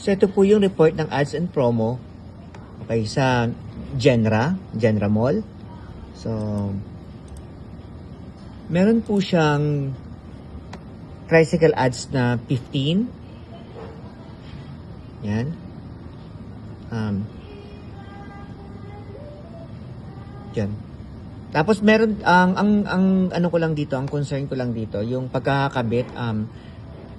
So ito po yung report ng ads and promo. Okay, sa Genra Mall. So meron po siyang tricycle ads na 15. Yan. Yan. Tapos meron ang ano ko lang dito, ang concern ko lang dito, yung pagkakabit,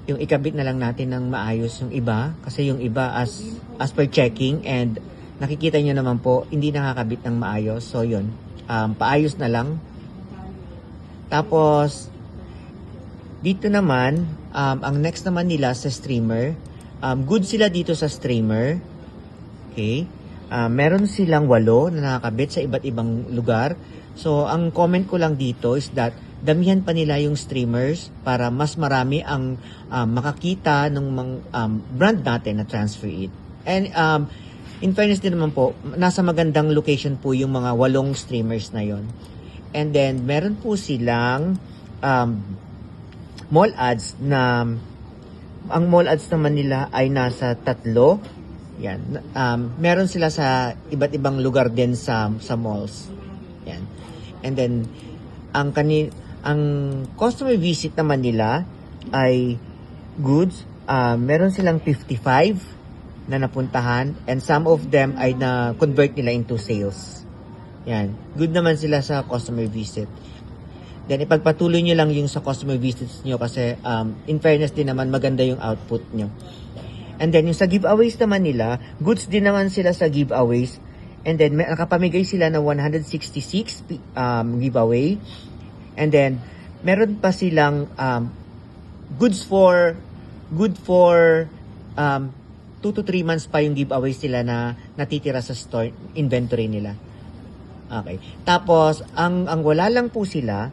yung ikabit na lang natin ng maayos yung iba kasi yung iba as per checking and nakikita nyo naman po hindi nakakabit ng maayos. So yun, paayos na lang. Tapos dito naman, ang next naman nila sa streamer, good sila dito sa streamer. Okay? Meron silang 8 na nakakabit sa iba't ibang lugar. So ang comment ko lang dito is that damihan pa nila yung streamers para mas marami ang makakita ng brand natin na Transfer It. And in fairness din naman po, nasa magandang location po yung mga 8 streamers na yon. And then meron po silang mall ads na ang mall ads naman nila ay nasa 3. Yan. Meron sila sa iba't ibang lugar din sa malls. Yan. And then ang customer visit naman nila ay goods. Meron silang 55 na napuntahan and some of them ay na-convert nila into sales. Yan. Good naman sila sa customer visit. Then ipagpatuloy nyo lang yung sa customer visits nyo kasi in fairness din naman maganda yung output nyo. And then yung sa giveaways naman nila, goods din naman sila sa giveaways. And then nakapamigay sila ng 166 giveaway. And then meron pa silang good for 2 to 3 months pa yung giveaways sila na natitira sa store inventory nila. Okay. Tapos ang wala lang po sila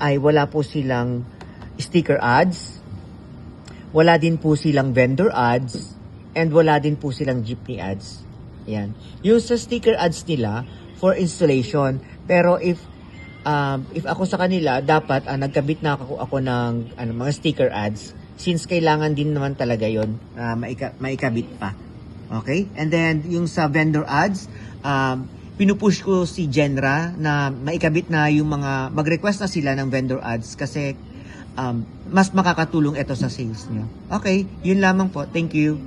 ay wala po silang sticker ads. Wala din po silang vendor ads and wala din po silang jeepney ads. Yan. Yung sa sticker ads nila for installation, pero if ako sa kanila, dapat nagkabit na ako ng mga sticker ads since kailangan din naman talaga yon maikabit pa. Okay? And then yung sa vendor ads, pinupush ko si Genra na maikabit na yung mga mag-request na sila ng vendor ads kasi mas makakatulong ito sa sales nyo. Okay, yun lamang po. Thank you.